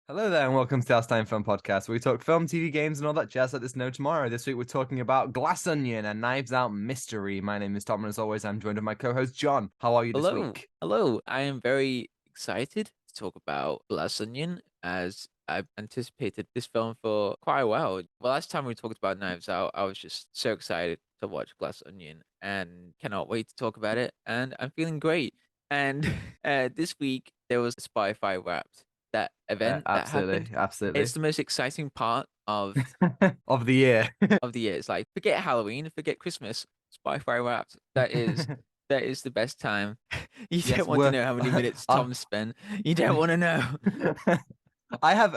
Hello there, and welcome to the Time Film Podcast, where we talk film, TV, games, and all that jazz. Let us know tomorrow. This week, we're talking about Glass Onion and Knives Out Mystery. My name is Tom, and as always, I'm joined by my co-host John. How are you this Hello, week? hello. I am very excited to talk about Glass Onion as I've anticipated this film for quite a while. The last time we talked about Knives Out, I was just so excited to watch Glass Onion and cannot wait to talk about it. And I'm feeling great. And this week there was Spotify Wrapped, that event that Absolutely, happened. absolutely. It's the most exciting part of Of the year. the year. It's like forget Halloween, forget Christmas, Spotify Wrapped. That is the best time. You Yes, don't want to we're. know how many minutes uh, Tom spent. You don't want to know. I have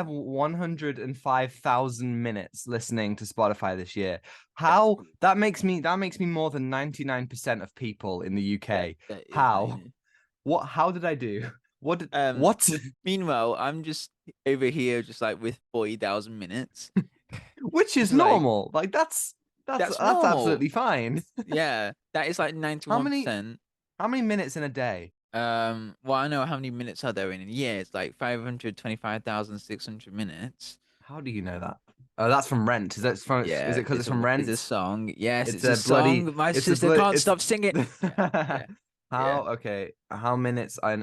105,000 minutes listening to Spotify this year. That's How cool. that makes me more than 99% of people in the That UK. that is How? amazing. How did I do? Um, What? Meanwhile, I'm just over here, just like with 40,000 minutes. Which is It's like normal. Like that's that's that's normal. absolutely fine. Yeah, that is like How many 91%. how many minutes in a day? Well, I know how many minutes are there in a year. It's like 525,600 minutes. How do you know that? Oh, that's from Rent. Is it Yeah, because it's from it's a Rent? song. Yes, It's it's a a bloody song. My it's a sister blood can't it's stop singing. Yeah, yeah, yeah. how minutes are in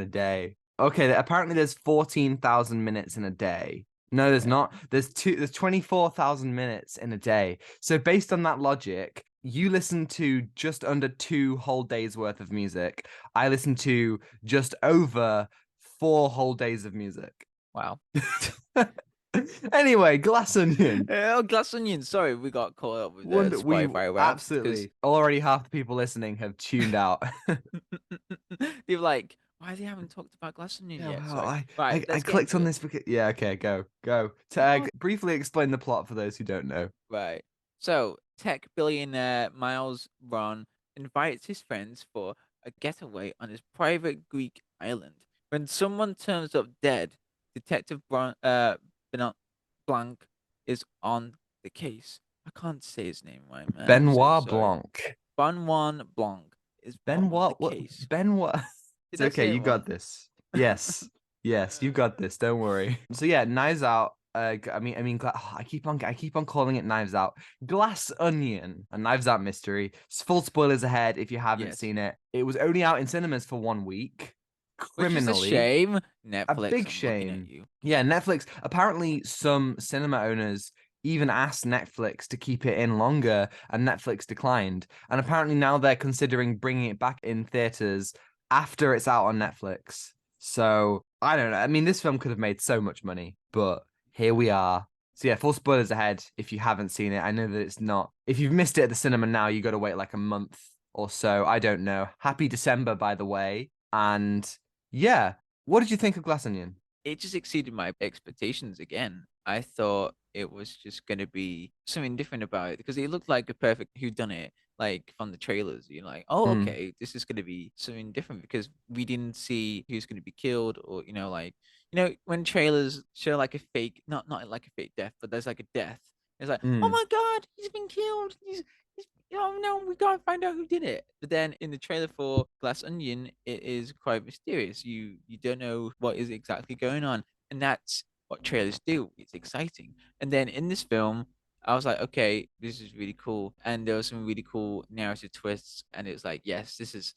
a day? Okay, apparently there's 14,000 minutes in a day. No, there's Okay. not. There's 24,000 minutes in a day. So based on that logic, you listen to just under 2 whole days worth of music. I listen to just over 4 whole days of music. Wow. Anyway, Glass Onion. Oh, Glass Onion. Sorry, we got caught up with the Wonder we Spotify Wrapped because absolutely already half the people listening have tuned out. they were like, "Why they haven't talked about Glass Onion Yeah, yet?" well, Sorry. I, Right, I I let's get clicked into on it. this because yeah, okay, go. Oh, Tag briefly explain the plot for those who don't know. right. So, tech billionaire Miles Ron invites his friends for a getaway on his private Greek island. When someone turns up dead, Detective Benoit Blanc is on the case. I can't say his name right, man. I'm so Benoit sorry. Blanc. Benoit Blanc is on Benoit the what case. Benoit It's Did I okay, say it you got wrong? this. Yes. Yes, you got this. Don't worry. So yeah, Knives Out. I keep on calling it Knives Out. Glass Onion, a Knives Out mystery. Full spoilers ahead if you haven't Yes. seen it. It was only out in cinemas for 1 week. Which is a Criminally, shame. a Netflix, big I'm looking at shame. you. Yeah, Netflix. Apparently, some cinema owners even asked Netflix to keep it in longer, and Netflix declined. And apparently, now they're considering bringing it back in theaters after it's out on Netflix. So I don't know. I mean, this film could have made so much money, but here we are. So yeah, full spoilers ahead if you haven't seen it. I know that it's not. If you've missed it at the cinema now, you got to wait like a month or so. I don't know. Happy December, by the way. And yeah, what did you think of Glass Onion? It just exceeded my expectations again. I thought it was just gonna be something different about it because it looked like a perfect whodunit, like from the trailers. You're like, oh, Mm, okay, this is gonna be something different because we didn't see who's gonna be killed or like when trailers show like a fake, not like a fake death, but there's like a death. It's like, oh mm. my god, he's been killed. He's oh no, we gotta find out who did it. But then in the trailer for Glass Onion, it is quite mysterious. You don't know what is exactly going on, and that's what trailers do. It's exciting. And then in this film, I was like, okay, this is really cool, and there was some really cool narrative twists, and it was like, yes, this is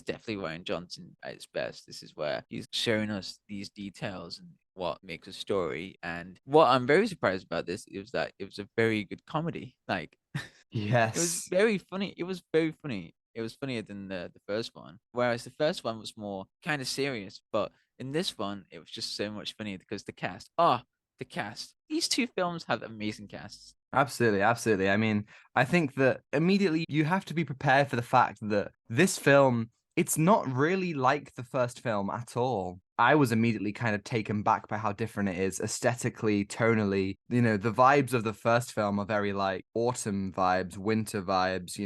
definitely Rian Johnson at its best. This is where he's showing us these details and what makes a story. And what I'm very surprised about this is that it was a very good comedy. Like it was Yes. very funny. It was very funny. It was funnier than the first one. Whereas the first one was more kind of serious, but in this one, it was just so much funnier because the cast. The cast. These two films have amazing casts. Absolutely, absolutely. I mean, I think that immediately you have to be prepared for the fact that this film, it's not really like the first film at all. I was immediately kind of taken back by how different it is aesthetically, tonally. The vibes of the first film are very like autumn vibes, winter vibes,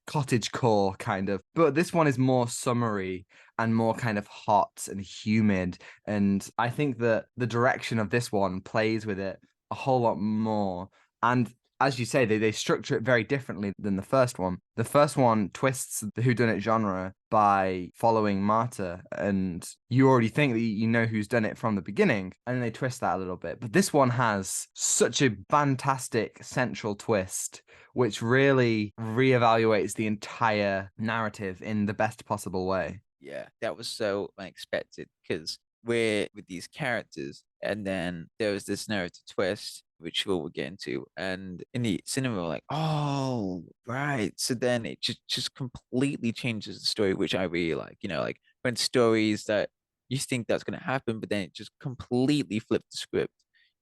cottage core kind of. But this one is more summery and more kind of hot and humid. And I think that the direction of this one plays with it a whole lot more. And as you say, they structure it very differently than the first one. The first one twists the whodunit genre by following Marta, and you already think that you know who's done it from the beginning, and they twist that a little bit. But this one has such a fantastic central twist, which really reevaluates the entire narrative in the best possible way. Yeah, that was so unexpected because we're with these characters, and then there was this narrative twist, which we'll get into. And in the cinema, we're like, oh, right. So then it just completely changes the story, which I really like. Like when stories that you think that's going to happen, but then it just completely flipped the script.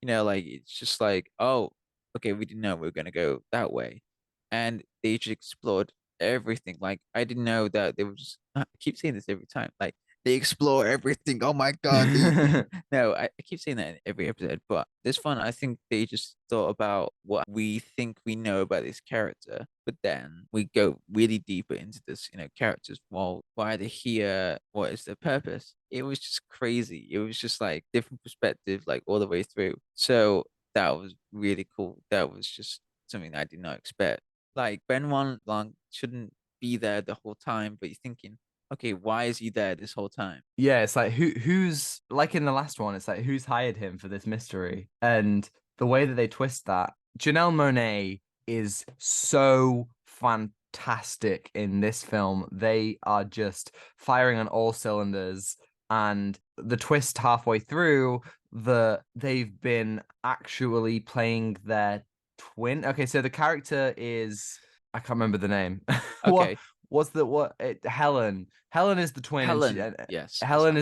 Like it's just like, oh, okay, we didn't know we were going to go that way. And they just explored everything. Like I didn't know that they were just. I keep saying this every time. Like they explore everything. Oh my god! No, I keep saying that in every episode. But this one, I think they just thought about what we think we know about this character, but then we go really deeper into this, characters. Well, why are they here? What is their purpose? It was just crazy. It was just like different perspective, like all the way through. So that was really cool. That was just something I did not expect. Like Benoit Blanc shouldn't be there the whole time, but you're thinking, okay, why is he there this whole time? Yeah, it's like who's like in the last one, it's like who's hired him for this mystery? And the way that they twist that, Janelle Monáe is so fantastic in this film. They are just firing on all cylinders. And the twist halfway through, they've been actually playing their twin. Okay, so the character is I can't remember the name. What Okay, Helen. Helen is the twin, and Helen. Yes, it's Helen Helen.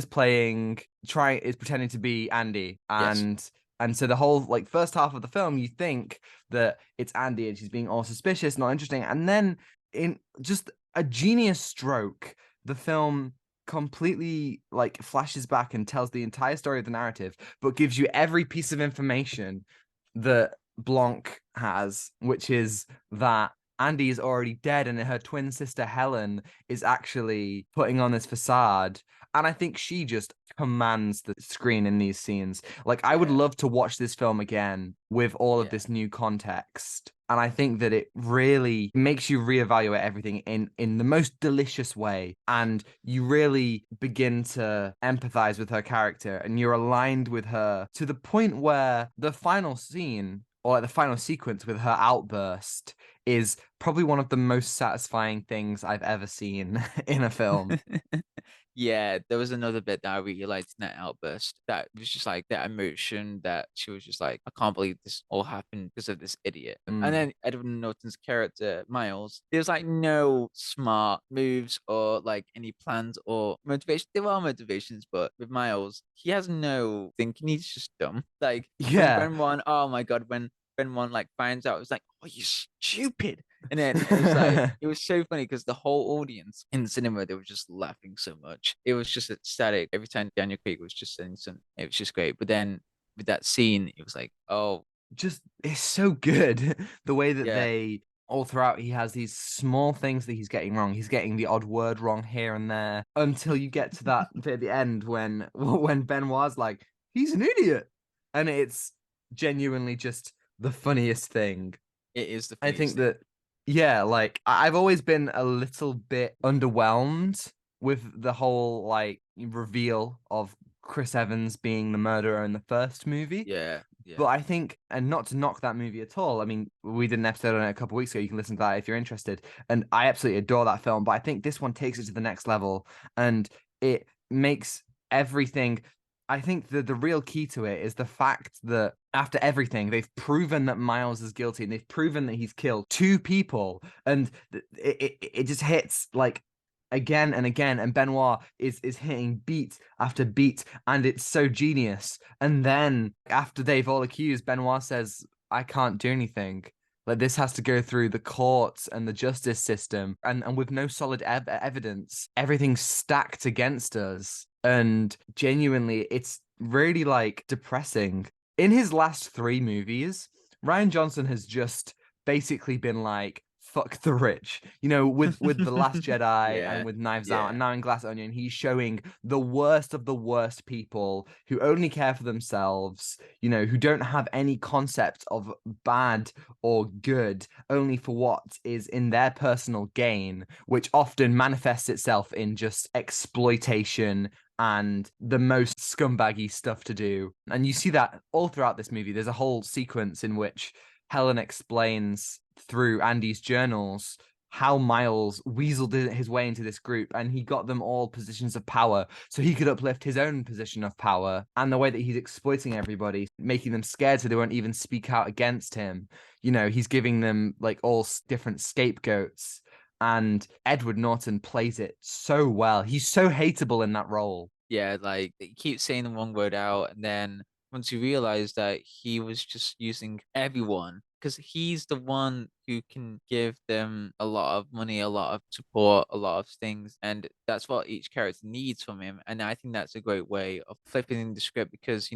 is pretending to be Andy, Yes. and so the whole like first half of the film, you think that it's Andy and she's being all suspicious, not interesting, and then in just a genius stroke, the film completely like flashes back and tells the entire story of the narrative, but gives you every piece of information that Blanc has, which is that Andy is already dead and her twin sister Helen is actually putting on this facade. And I think she just commands the screen in these scenes. Like, I would Yeah. love to watch this film again with all of Yeah. this new context. And I think that it really makes you reevaluate everything in the most delicious way. And you really begin to empathize with her character and you're aligned with her to the point where the final scene or like the final sequence with her outburst is probably one of the most satisfying things I've ever seen in a film. Yeah, there was another bit that I really liked in that outburst. That was just like that emotion that she was just like, I can't believe this all happened because of this idiot. And Mm. then Edward Norton's character, Miles, there's like no smart moves or like any plans or motivation. There are motivations, but with Miles, he has no thinking. He's just dumb. Like when Yeah. Ben one, oh my God, when Ben one like finds out, it's like, oh, you stupid. And then it was like, it was so funny because the whole audience in the cinema, they were just laughing so much. It was just ecstatic. Every time Daniel Craig was just saying something, it was just great. But then with that scene, it was like, oh, Just it's so good the way that yeah, they all throughout he has these small things that he's getting wrong. He's getting the odd word wrong here and there until you get to that bit at the end when when Benoit's like, he's an idiot. And it's genuinely just the funniest thing. it is the I funniest think thing. that, yeah, like I've always been a little bit underwhelmed with the whole like reveal of Chris Evans being the murderer in the first movie. Yeah, But yeah. I think, and not to knock that movie at all. I mean, we did an episode on it a couple of weeks ago. You can listen to that if you're interested. And I absolutely adore that film. But I think this one takes it to the next level, and it makes everything. I think the real key to it is the fact that after everything, they've proven that Miles is guilty and they've proven that he's killed two people. And it just hits like again and again. And Benoit is hitting beat after beat. And it's so genius. And then after they've all accused, Benoit says, I can't do anything. Like this has to go through the courts and the justice system. And with no solid evidence, everything's stacked against us. And genuinely, it's really like depressing. In his last three movies, Rian Johnson has just basically been like, fuck the rich. With the Last Jedi Yeah. and with Knives Out, Yeah. and now in Glass Onion, he's showing the worst of the worst people who only care for themselves, who don't have any concept of bad or good, only for what is in their personal gain, which often manifests itself in just exploitation and the most scumbaggy stuff to do. And you see that all throughout this movie. There's a whole sequence in which Helen explains through Andy's journals how Miles weaseled his way into this group, and he got them all positions of power so he could uplift his own position of power. And the way that he's exploiting everybody, making them scared so they won't even speak out against him. He's giving them like all different scapegoats. And Edward Norton plays it so well. He's so hateable in that role. Yeah, like he keeps saying the wrong word out, and then once you realize that he was just using everyone, because he's the one who can give them a lot of money, a lot of support, a lot of things, and that's what each character needs from him. And I think that's a great way of flipping the script because,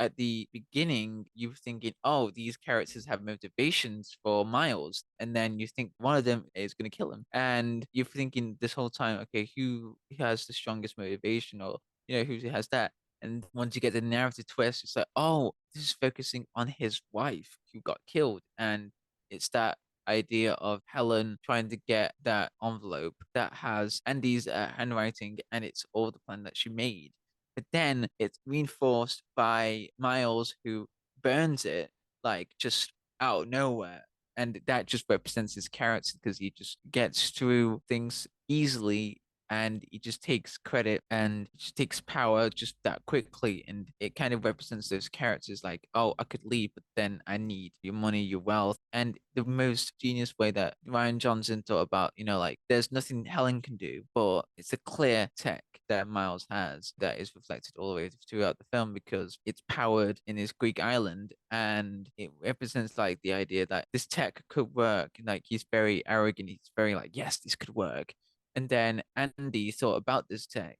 at the beginning, you're thinking, oh, these characters have motivations for Miles. And then you think one of them is going to kill him. And you're thinking this whole time, okay, who has the strongest motivation or, who has that? And once you get the narrative twist, it's like, oh, this is focusing on his wife who got killed. And it's that idea of Helen trying to get that envelope that has Andy's handwriting and it's all the plan that she made. But then it's reinforced by Miles who burns it like just out of nowhere. And that just represents his character because he just gets through things easily and he just takes credit and just takes power just that quickly. And it kind of represents those characters like, oh, I could leave, but then I need your money, your wealth. And the most genius way that Rian Johnson thought about, like there's nothing Helen can do, but it's a clear tech that Miles has that is reflected all the way throughout the film because it's powered in this Greek island and it represents like the idea that this tech could work. Like he's very arrogant. He's very like, yes, this could work. And then Andy thought about this tech,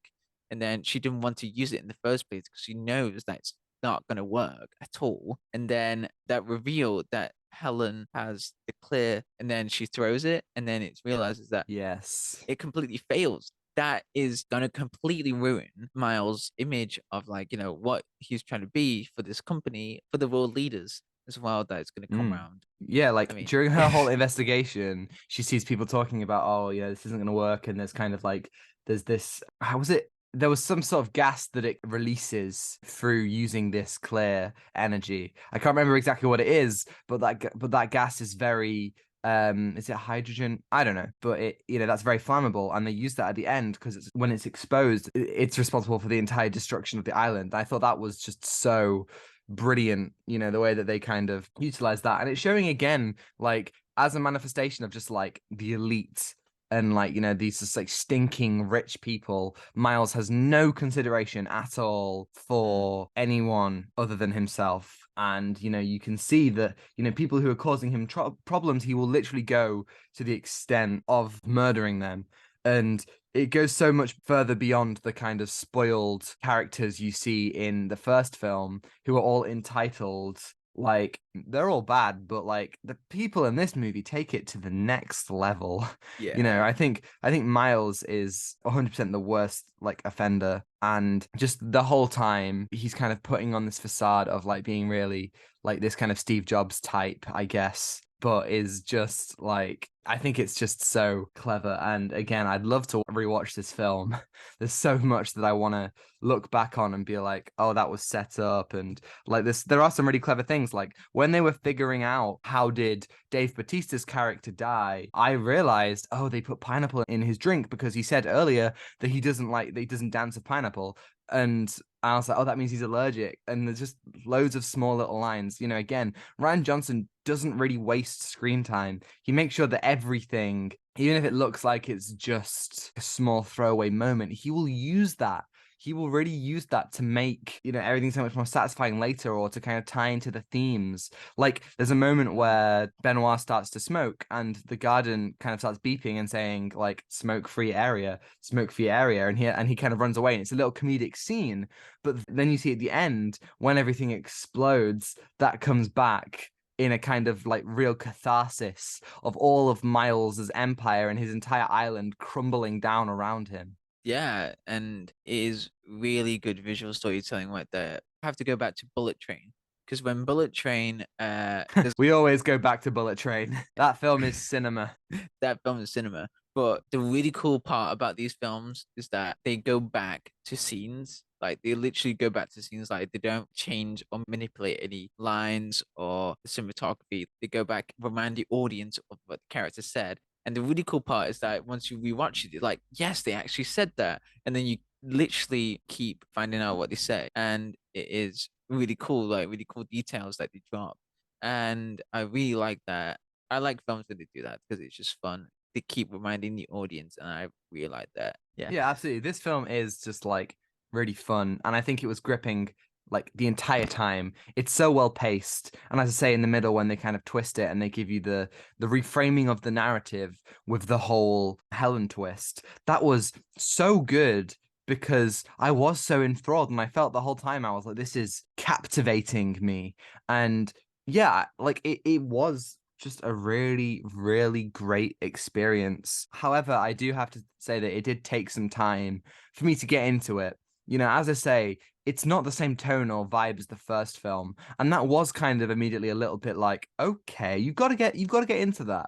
and then she didn't want to use it in the first place because she knows that it's not going to work at all. And then that reveal that Helen has the clear, and then she throws it, and then it realizes that Yes. it completely fails. That is going to completely ruin Miles' image of like, what he's trying to be for this company, for the world leaders as well, that it's going to come around. Yeah, I like mean, during her whole investigation, she sees people talking about, oh, yeah, this isn't going to work. And there's kind of like, there's this, how was it? There was some sort of gas that it releases through using this clear energy. I can't remember exactly what it is, but that gas is very, is it hydrogen? I don't know, but that's very flammable, and they use that at the end because when it's exposed, it's responsible for the entire destruction of the island. I thought that was just so brilliant, the way that they kind of utilize that. And it's showing again, like, as a manifestation of just like the elite and like, these just like stinking rich people. Miles has no consideration at all for anyone other than himself. And, you can see that, people who are causing him problems, he will literally go to the extent of murdering them. And it goes so much further beyond the kind of spoiled characters you see in the first film who are all entitled. Like, they're all bad, but like the people in this movie take it to the next level. yeah. I think Miles is 100% the worst like offender, and just the whole time he's kind of putting on this facade of like being really like this kind of Steve Jobs type, I guess, but is just like, I think it's just so clever. And again, I'd love to rewatch this film. There's so much that I want to look back on and be like, oh, that was set up. And like this, there are some really clever things. Like when they were figuring out how did Dave Bautista's character die, I realized, oh, they put pineapple in his drink because he said earlier that he doesn't dance with pineapple. And I was like, oh, that means he's allergic. And there's just loads of small little lines. Again, Rian Johnson doesn't really waste screen time. He makes sure that everything, even if it looks like it's just a small throwaway moment, he will use that. He will really use that to make, everything so much more satisfying later, or to kind of tie into the themes. Like there's a moment where Benoit starts to smoke and the garden kind of starts beeping and saying like smoke free area, and he kind of runs away, and it's a little comedic scene. But then you see at the end when everything explodes, that comes back in a kind of like real catharsis of all of Miles's empire and his entire island crumbling down around him. Yeah, and it is really good visual storytelling right there. I have to go back to Bullet Train because when Bullet Train, there's We always go back to Bullet Train. That film is cinema. that film in cinema. But the really cool part about these films is that they go back to scenes. Like they literally go back to scenes. Like they don't change or manipulate any lines or the cinematography. They go back, remind the audience of what the character said. And the really cool part is that once you rewatch it, you're like, yes, they actually said that. And then you literally keep finding out what they say. And it is really cool, like really cool details that they drop. And I really like that. I like films when they do that because it's just fun. They keep reminding the audience, and I really like that. Yeah. Yeah, absolutely. This film is just like really fun, and I think it was gripping like the entire time. It's so well paced, and as I say, in the middle when they kind of twist it and they give you the reframing of the narrative with the whole Helen twist, that was so good because I was so enthralled, and I felt the whole time I was like, this is captivating me, and yeah, like it was just a really, really great experience. However, I do have to say that it did take some time for me to get into it. You know, as I say, it's not the same tone or vibe as the first film, and that was kind of immediately a little bit like, okay, you've got to get into that.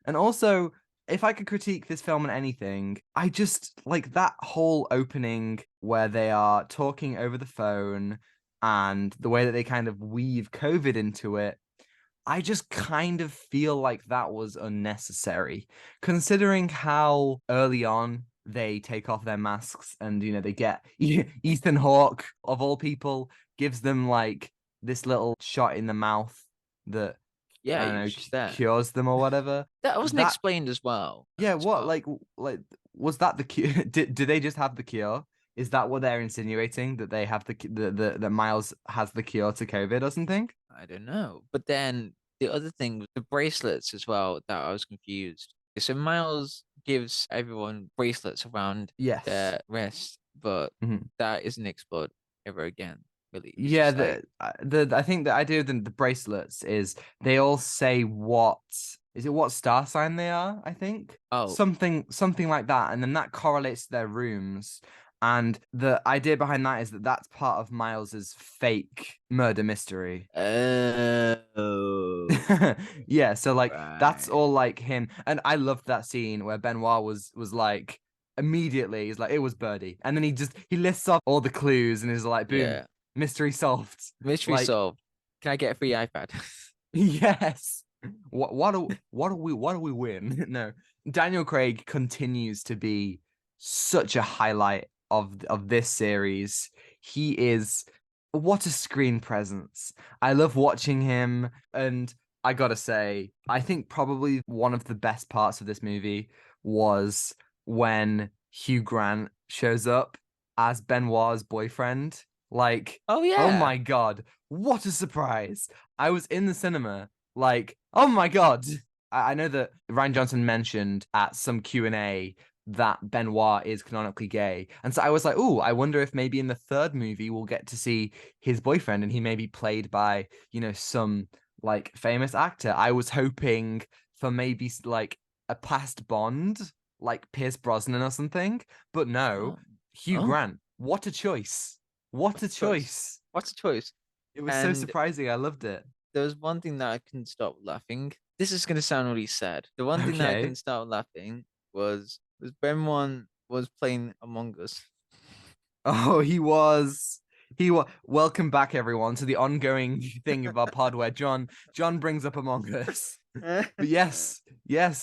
And also, if I could critique this film on anything, I just like that whole opening where they are talking over the phone and the way that they kind of weave COVID into it. I just kind of feel like that was unnecessary, considering how early on they take off their masks and, you know, they get Ethan Hawke, of all people, gives them like this little shot in the mouth that, Yeah, I it don't know, was just that. cures them or whatever. That wasn't That, explained as well. yeah, As what, well. like, was that the cure? Do they just have the cure? Is that what they're insinuating, that they have that Miles has the cure to COVID or something? I don't know. But then the other thing, the bracelets as well, that I was confused. So Miles gives everyone bracelets around Yes. their wrist, but Mhm. that isn't explored ever again. Really, it's Yeah, just like, the I think the idea of the bracelets is they all say what is it what star sign they are, I think. oh, Something like that, and then that correlates to their rooms. And the idea behind that is that that's part of Miles's fake murder mystery. oh, Yeah, so like that's right, all like him. And I loved that scene where Benoit was like immediately he's like it was Birdie. And then he lists off all the clues and is like boom, yeah, mystery solved. mystery Like solved. Can I get a free iPad? yes. What do we win? No. Daniel Craig continues to be such a highlight of this series. He is what a screen presence. I love watching him, and I gotta say, I think probably one of the best parts of this movie was when Hugh Grant shows up as Benoit's boyfriend. Like, Oh oh yeah. my God, what a surprise. I was in the cinema, like, oh my God. I know that Rian Johnson mentioned at some Q&A that Benoit is canonically gay. And so I was like, oh, I wonder if maybe in the third movie we'll get to see his boyfriend and he may be played by, you know, some like famous actor. I was hoping for maybe like a past Bond, like Pierce Brosnan or something. But no, Oh, Hugh oh, Grant. What a choice. What what's a a choice? choice. What's a choice? It was so And surprising. I loved it. there was one thing that I couldn't stop laughing. This is gonna sound really sad. The one thing that I couldn't Okay. stop laughing was Ben was playing Among Us. Oh, he was. He was. Welcome back, everyone, to the ongoing thing of our pod where John brings up Among Us. But yes,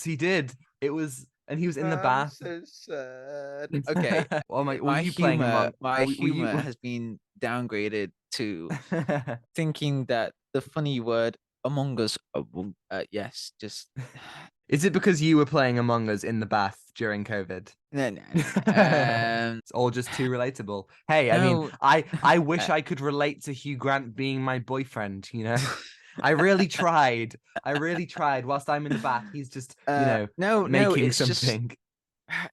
he did. It was, and he was in the I'm bath. so sad. Okay, Oh my, were you playing Among? my Were you? humor has been downgraded to thinking that the funny word Among Us, yes, just Is it because you were playing Among Us in the bath during COVID? no, no, no, no. It's all just too relatable. Hey, I mean, No, I wish uh, I could relate to Hugh Grant being my boyfriend, you know? I really tried. I really tried. Whilst I'm in the bath, he's just, you know, no, no. making It's just something.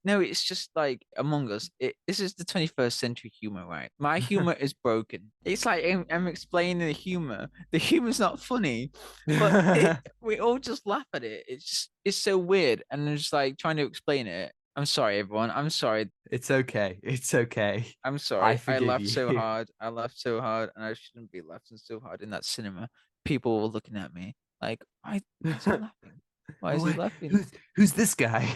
No, it's just like Among Us. This is the 21st century humor, right? My humor is broken. It's like I'm explaining the humor. The humor's not funny, but we all just laugh at it. It's so weird, and I'm just like trying to explain it. I'm sorry, everyone. I'm sorry. It's okay. It's okay. I'm I sorry. I forgive laughed you. so hard. I laughed so hard, and I shouldn't be laughing so hard in that cinema. People were looking at me like, why is he laughing? Why is he What? laughing? Who's this guy?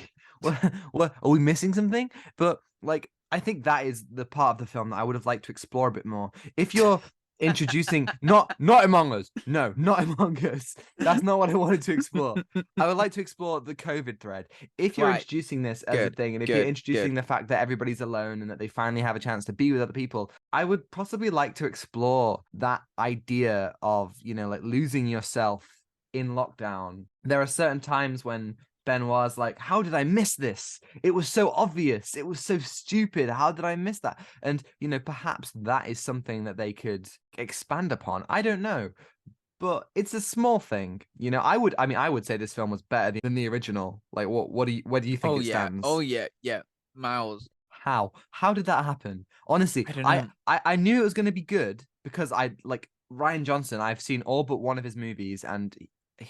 What are we missing something? But like, I think that is the part of the film that I would have liked to explore a bit more. If you're introducing not Among Us, no, not Among Us. That's not what I wanted to explore. I would like to explore the COVID thread. If you're Right. introducing this as a Good. thing, and if you're Good. introducing Good. the fact that everybody's alone and that they finally have a chance to be with other people, I would possibly like to explore that idea of, like losing yourself in lockdown. There are certain times when Benoit's like, how did I miss this? It was so obvious. It was so stupid. How did I miss that? And, perhaps that is something that they could expand upon. I don't know. But it's a small thing. I would say this film was better than the original. Like, where do you think Oh it yeah. Oh stands? yeah. Yeah. Miles. How did that happen? Honestly, I don't I know. I knew it was going to be good because I like Rian Johnson. I've seen all but one of his movies, and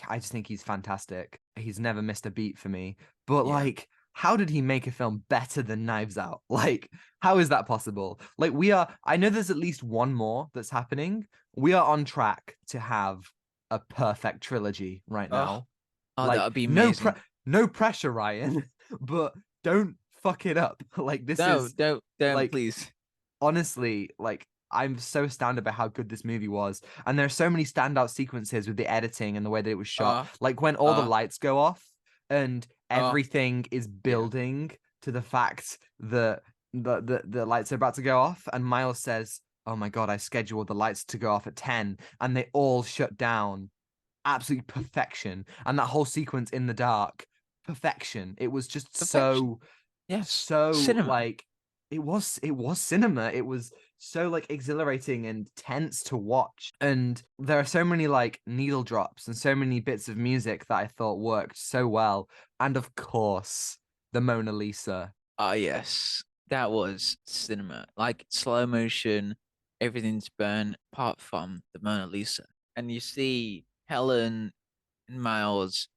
I just think he's fantastic. He's never missed a beat for me. But Yeah. like, how did he make a film better than Knives Out? Like, how is that possible? Like, I know there's at least one more that's happening. We are on track to have a perfect trilogy right Oh. now. Oh, that Like, would be amazing. no pressure, Ryan, but don't fuck it up. Like, this No, is don't, like, please. honestly, like, I'm so astounded by how good this movie was. And there are so many standout sequences with the editing and the way that it was shot. Uh, Like when all the uh, lights go off and uh, everything is yeah. building to the fact that the lights are about to go off. And Miles says, oh my God, I scheduled the lights to go off at 10 and they all shut down. Absolute perfection. And that whole sequence in the dark, perfection. It was just Perfection. so Yes. so Cinema. like it was cinema. It was so like exhilarating and tense to watch. And there are so many like needle drops and so many bits of music that I thought worked so well. And of course, the Mona Lisa. Ah, yes. That was cinema. Like slow motion, everything's burned apart from the Mona Lisa. And you see Helen and Miles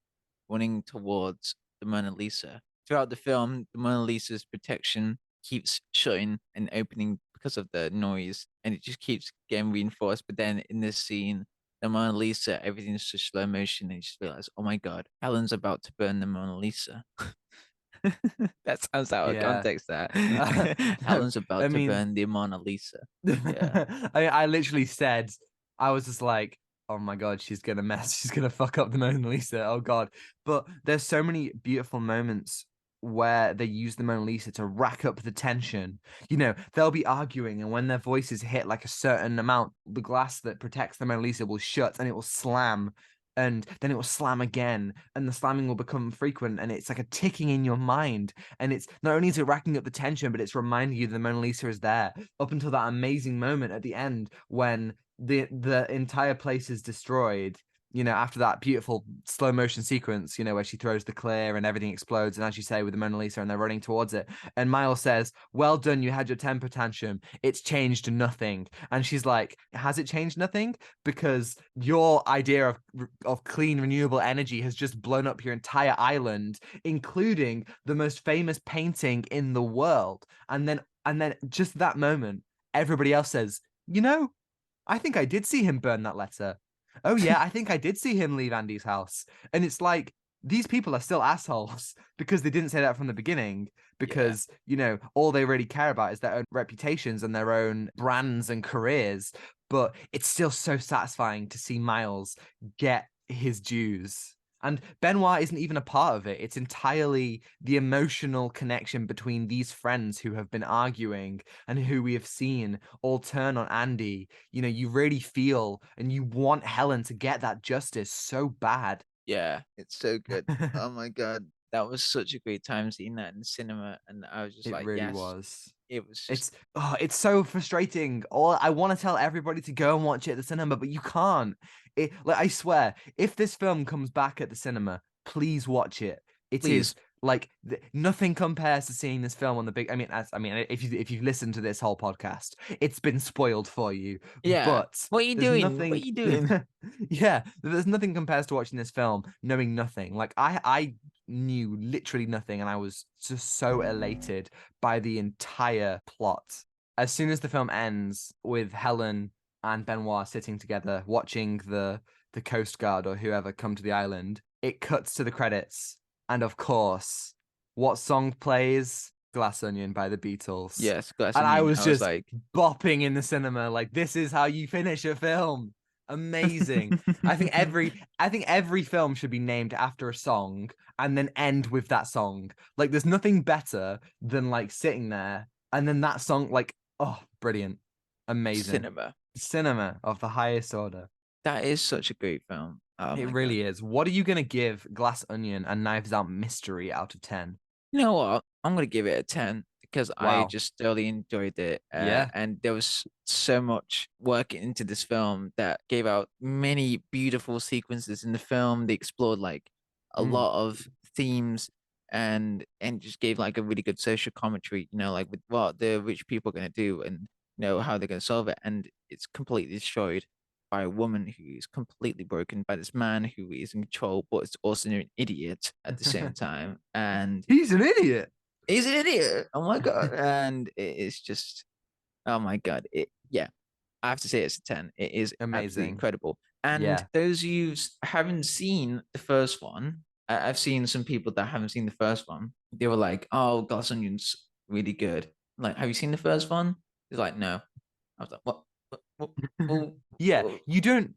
running towards the Mona Lisa. Throughout the film, the Mona Lisa's protection keeps shutting and opening because of the noise, and it just keeps getting reinforced. But then in this scene, the Mona Lisa, everything's just slow motion, and you just realize, oh my God, Helen's about to burn the Mona Lisa. That sounds out of Yeah. context. That No, Helen's I about to mean, burn the Mona Lisa. Yeah. I literally said, I was just like, oh my God, she's gonna mess, she's gonna fuck up the Mona Lisa. Oh God. But there's so many beautiful moments where they use the Mona Lisa to rack up the tension. They'll be arguing, and when their voices hit like a certain amount, the glass that protects the Mona Lisa will shut and it will slam. And then it will slam again, and the slamming will become frequent, and it's like a ticking in your mind. And it's not only is it racking up the tension, but it's reminding you the Mona Lisa is there up until that amazing moment at the end when the entire place is destroyed. After that beautiful slow motion sequence, where she throws the clear and everything explodes, and as you say, with the Mona Lisa, and they're running towards it, and Miles says, "Well done, you had your temper tantrum. It's changed nothing." And she's like, "Has it changed nothing? Because your idea of clean renewable energy has just blown up your entire island, including the most famous painting in the world." And then just that moment, everybody else says, I think I did see him burn that letter. Oh yeah, I think I did see him leave Andy's house. And it's like, these people are still assholes because they didn't say that from the beginning. Yeah. Because, all they really care about is their own reputations and their own brands and careers. But it's still so satisfying to see Miles get his dues. And Benoit isn't even a part of it. It's entirely the emotional connection between these friends who have been arguing and who we have seen all turn on Andy. You really feel and you want Helen to get that justice so bad. Yeah, it's so good. Oh my God. That was such a great time seeing that in the cinema. And I was just It like, really yes, was. it was just, It's so frustrating. All I want to tell everybody to go and watch it at the cinema, but you can't. Like, I swear, if this film comes back at the cinema, please watch it. It is please. Like nothing compares to seeing this film on the big. If you've listened to this whole podcast, it's been spoiled for you. Yeah. But What are you there's doing? What are nothing. you doing? Yeah, there's nothing compares to watching this film knowing nothing. Like I knew literally nothing, and I was just so elated by the entire plot. As soon as the film ends with Helen and Benoit sitting together watching the Coast Guard or whoever come to the island, it cuts to the credits. And of course, what song plays? Glass Onion by the Beatles. Yes, Glass And I Onion. was I was just like, bopping in the cinema like this is how you finish a film. Amazing. I think every film should be named after a song and then end with that song. Like there's nothing better than like sitting there and then that song like oh, brilliant. Amazing. cinema. Cinema of the highest order. That is such a great film. Oh It my God. really is. What are you going to give Glass Onion and Knives Out Mystery out of 10? You know what? I'm gonna give it a 10 because I Wow. just thoroughly enjoyed it. Yeah. And there was so much work into this film that gave out many beautiful sequences in the film. They explored like a Mm. lot of themes and just gave like a really good social commentary, like with what the rich people are gonna do and how they're gonna solve it. And it's completely destroyed by a woman who is completely broken by this man who is in control, but is also an idiot at the same time. And He's an idiot. he's an idiot. Oh my God. And it is just, oh my God. Yeah, I have to say it's a 10. It is absolutely Amazing. incredible. And Yeah. those of you haven't seen the first one, I've seen some people that haven't seen the first one. They were like, oh, Glass Onion's really good. I'm like, have you seen the first one? He's like, no. I was like, what? What? Yeah, you don't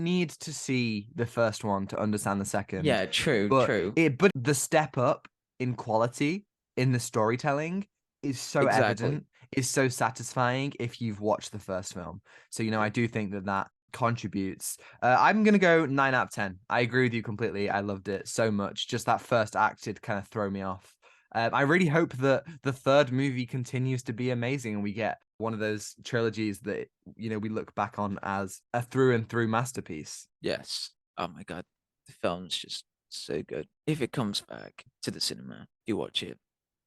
need to see the first one to understand the second. Yeah, true, But true. but the step up in quality in the storytelling is so Exactly. evident, is so satisfying if you've watched the first film. So, I do think that contributes. I'm gonna go 9 out of 10. I agree with you completely. I loved it so much. Just that first act did kind of throw me off. I really hope that the third movie continues to be amazing and we get one of those trilogies that we look back on as a through and through masterpiece. Yes. Oh my God. The film's just so good. If it comes back to the cinema, you watch it.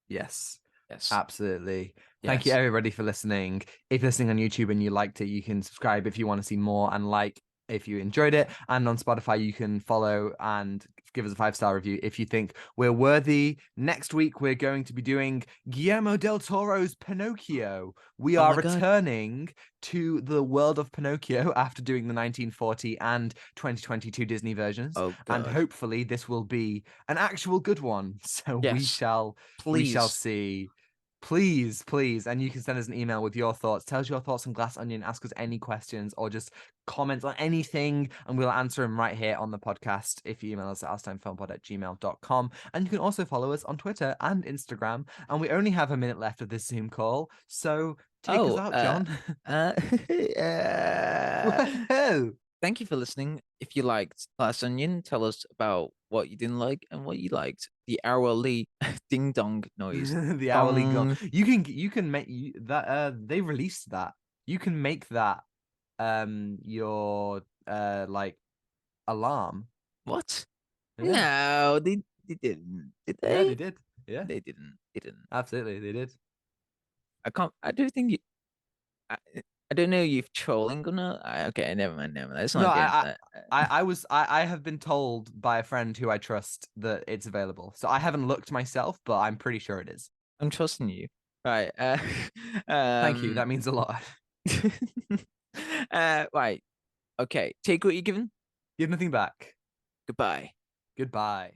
Yes, Yes. absolutely. Thank you Yes. everybody for listening. If you're listening on YouTube and you liked it, you can subscribe if you want to see more and like if you enjoyed it. And on Spotify, you can follow and give us a 5-star review if you think we're worthy. Next week, we're going to be doing Guillermo del Toro's Pinocchio. We Oh are my God. returning to the world of Pinocchio after doing the 1940 and 2022 Disney versions. Oh And God. hopefully this will be an actual good one. So we Yes. shall Please. see. Please, please. And you can send us an email with your thoughts. Tell us your thoughts on Glass Onion. Ask us any questions or just comment on anything and we'll answer them right here on the podcast if you email us at oustimefilmpod@gmail.com. And you can also follow us on Twitter and Instagram. And we only have a minute left of this Zoom call. So take us Oh, out, John. uh, Whoa. thank you for listening. If you liked Glass Onion, tell us about what you didn't like and what you liked. The hourly ding dong noise. The hourly gong. Dong. You can make that they released that. You can make that your like alarm. What? Yeah. No, they didn't. Did Yeah, they? they did. Yeah. They didn't. They didn't. Absolutely, they did. I can't. I don't think you. I, I don't know if you're trolling or not. Okay, never mind. Never mind. Let's No, not get into I that. I have been told by a friend who I trust that it's available. So I haven't looked myself, but I'm pretty sure it is. I'm trusting you. Right. Thank you. That means a lot. Right. Okay. Take what you're given. Give nothing back. Goodbye. Goodbye.